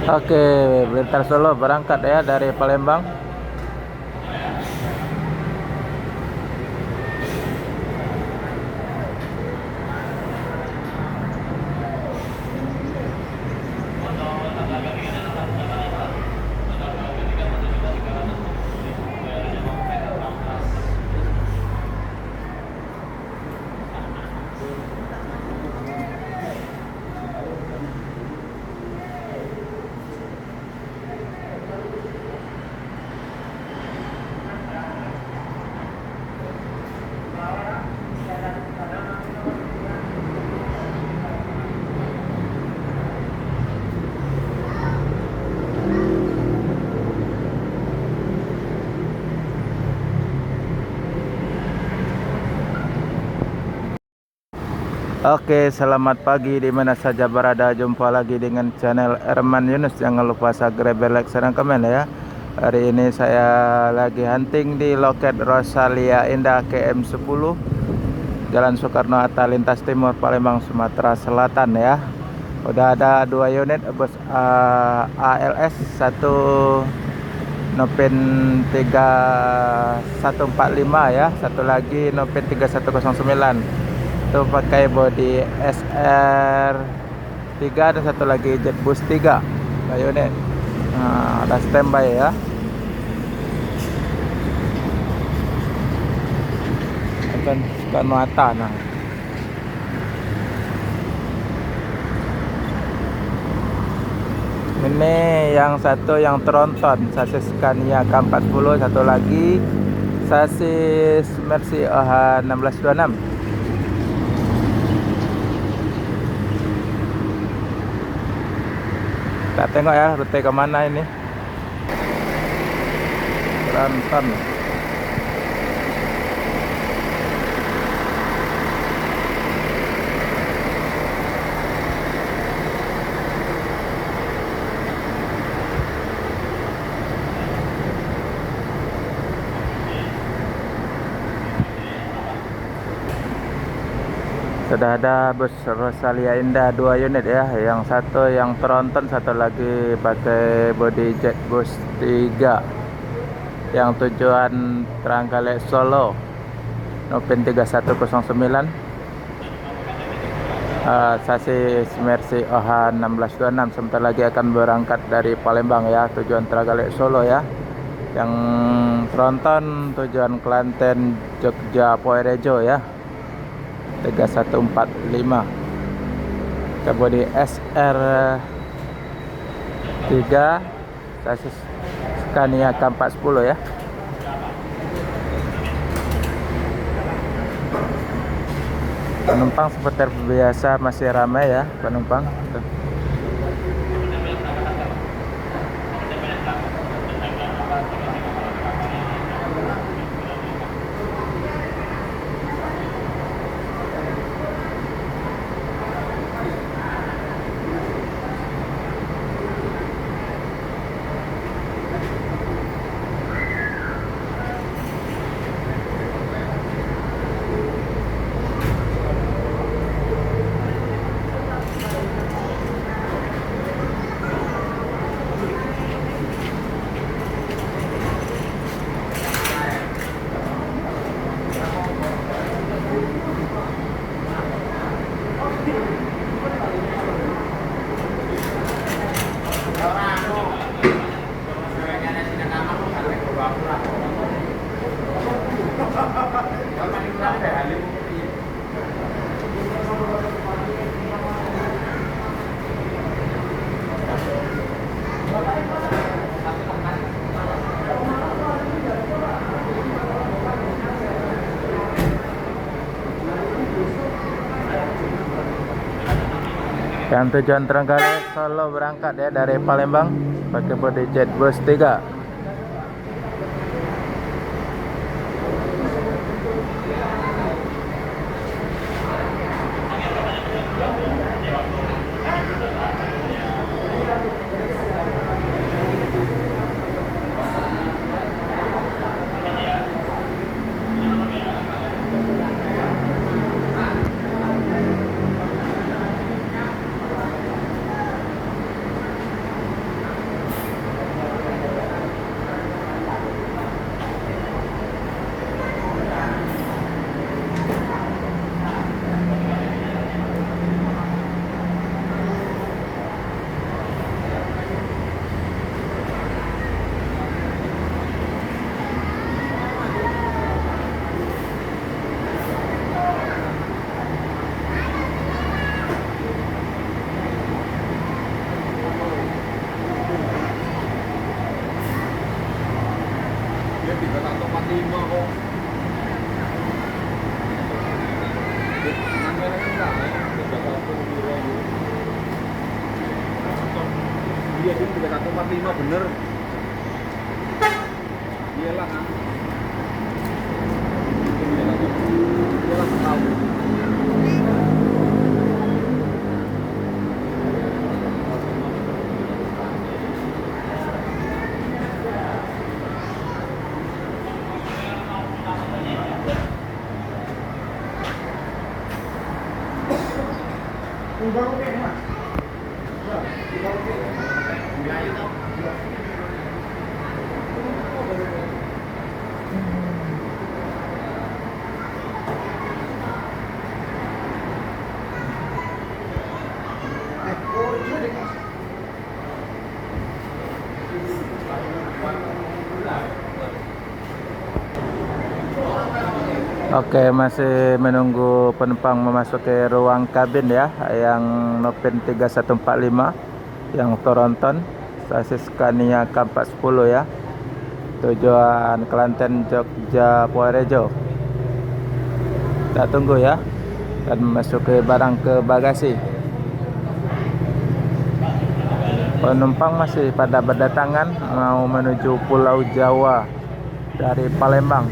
Oke, Blitar Solo berangkat ya dari Palembang. Oke, selamat pagi di mana saja berada. Jumpa lagi dengan channel Erman Yunus. Jangan lupa subscribe, like, dan komen ya. Hari ini saya lagi hunting di loket Rosalia Indah KM10 Jalan Soekarno-Hatta, lintas timur Palembang, Sumatera Selatan ya. Udah ada 2 unit bus ALS, satu Nopen 3145 ya, satu lagi Nopen 3109. Itu pakai body SR 3 dan satu lagi Jetbus 3 unit. Nah, ada standby ya. Akan Soekarno-Hatta. Nah, ini yang satu yang tronton sasis Scania K40, satu lagi sasis Mercy OH 1626. Kita tengok ya rute kemana ini. Tronton. Sudah ada bus Rosalia Indah 2 unit ya. Yang satu yang tronton, satu lagi pakai body Jetbus 3. Yang tujuan Trenggalek Solo, Nopen 3109. Sasis Mercy OH 1626. Sebentar lagi akan berangkat dari Palembang ya, tujuan Trenggalek Solo ya. Yang tronton tujuan Klaten Jogja Poerejo ya, 3145. Bodi SR 3, sasis Scania K40 ya. Penumpang seperti biasa masih ramai ya penumpang. Tuh. Yang tujuan Trenggalek Solo berangkat ya dari Palembang pakai body Jetbus 3. 45 kok. Namanya kan enggak ya, 31 kilo. Iya, ini 3145 bener. Iyalah kan. Iyalah tahu. Udah oke, Mas. Udah oke. Enggak itu. Oke, masih menunggu penumpang memasuki ruang kabin ya, yang Nopin 3145 yang Toronton, stasiun Scania K410 ya, tujuan Kelantan, Jogja, Purworejo. Kita tunggu ya, dan memasuki barang ke bagasi. Penumpang masih pada berdatangan mau menuju Pulau Jawa dari Palembang.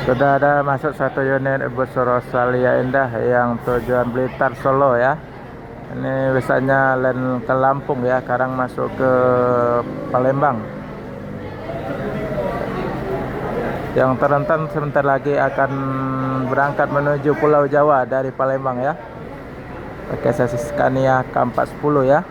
Sudah ada masuk satu unit bus Rosalia Indah yang tujuan Blitar Solo ya. Ini biasanya lain ke Lampung ya, sekarang masuk ke Palembang. Yang terentang sebentar lagi akan berangkat menuju Pulau Jawa dari Palembang ya. Pakai sasis Scania K410 ya.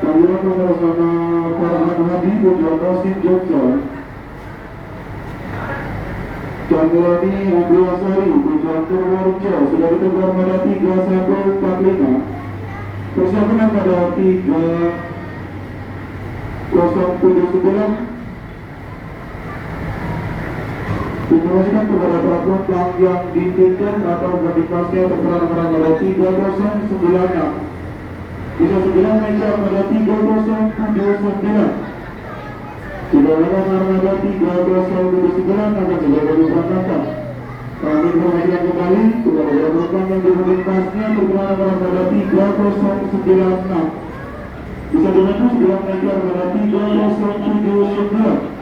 Kalian bersama para hadi tujuan Rosin Jogja. Candlani Abdulsari tujuan Purworejo sudah ditegur pada 3145. Persiapan pada 3079. Informasikan kepada para penumpang yang ditinggal atau berdikasnya terserah pada 3096. Bisa segera meja pada 3079. Jika lewat armada 3079 akan segera diberangkatkan. Kami informasikan kembali kepada para penumpang yang dilintasnya terkenal pada 3096. Bisa dibantu segera meja pada 3079.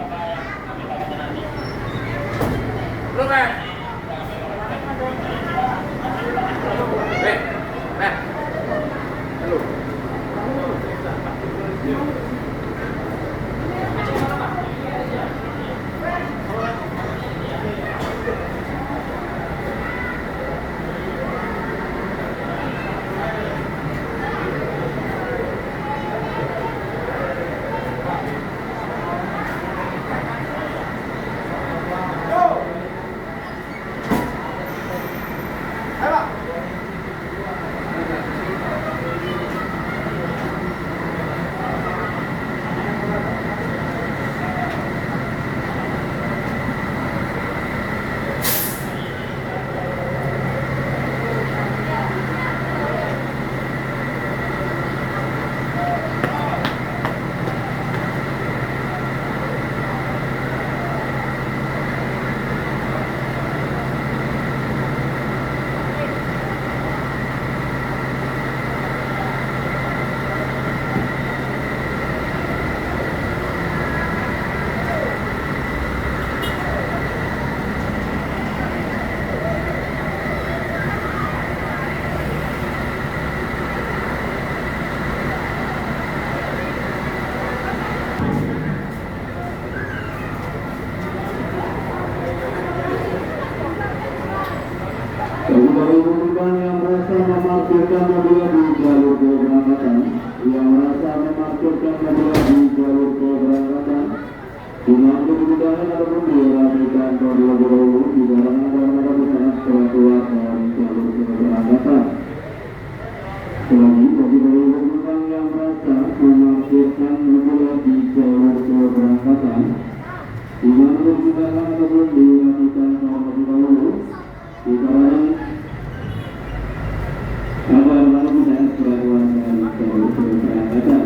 korban yang merasa memarkirkan mobil di jalur keberangkatan, yang merasa memarkirkan mobil di jalur keberangkatan, dengan kemudahan ataupun dirapikan terlebih dahulu di barang-barang saat setelah keluar dari jalur keberangkatan. Selagi bagi penumpang yang merasa memarkirkan mobil di jalur keberangkatan, dengan kemudahan ataupun dirapikan terlebih dahulu dikarenakan agar lalu tidak keluar dari jalur keberangkatan.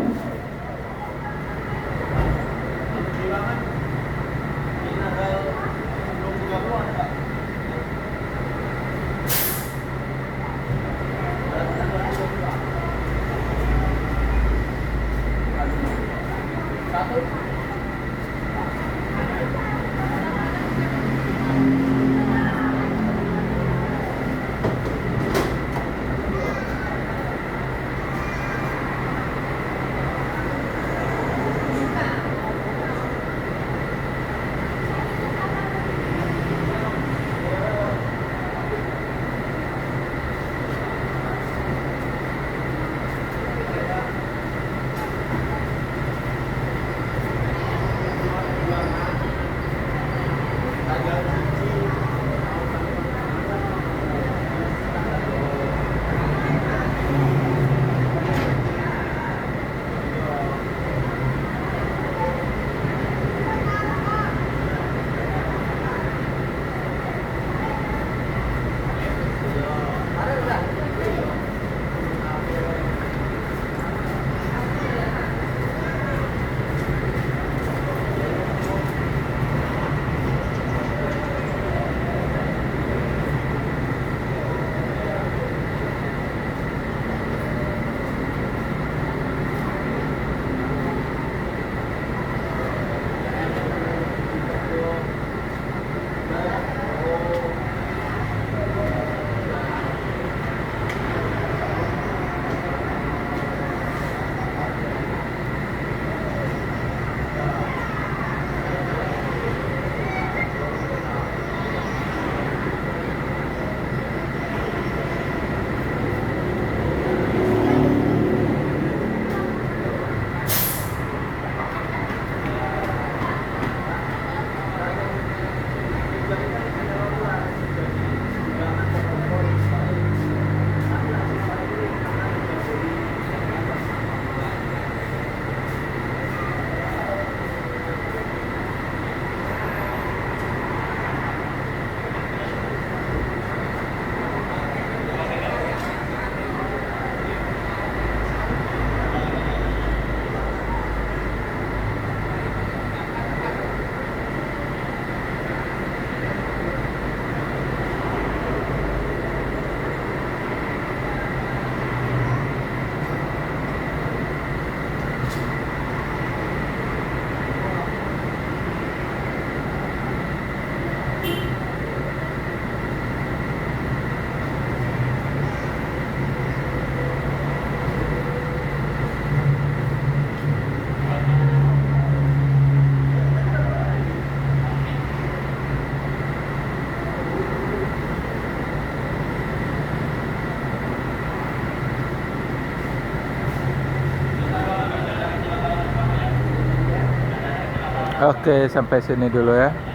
Oke, sampai sini dulu ya.